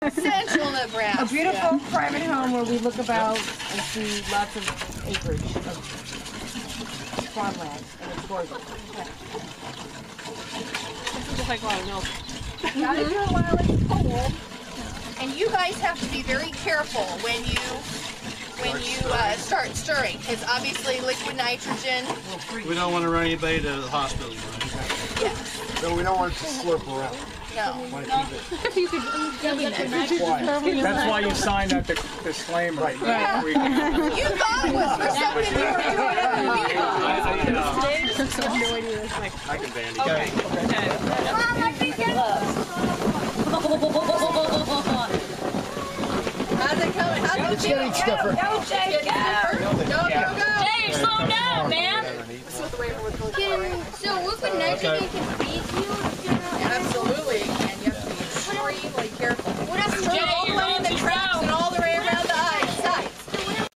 Central Nebraska. A beautiful private home where we look about and see lots of acreage of farmland, and it's gorgeous. Just like a lot of milk. Gotta do it while it's cold. And you guys have to be very careful when you start stirring, because obviously liquid nitrogen. We don't want to run anybody to the hospital, right? Yes. No, we don't want it to slurp around. No. We want to keep it. That's why you signed that disclaimer. Right. Yeah. You thought it was for something you were doing other people. I can bandy. Okay. Mom, I think how's it going? How's it getting stiffer. Go, Jay. Go, go, go. Jay, slow down, man. So liquid nitrogen can feed you? Absolutely. And you have to be extremely careful. What if All the way in the traps and all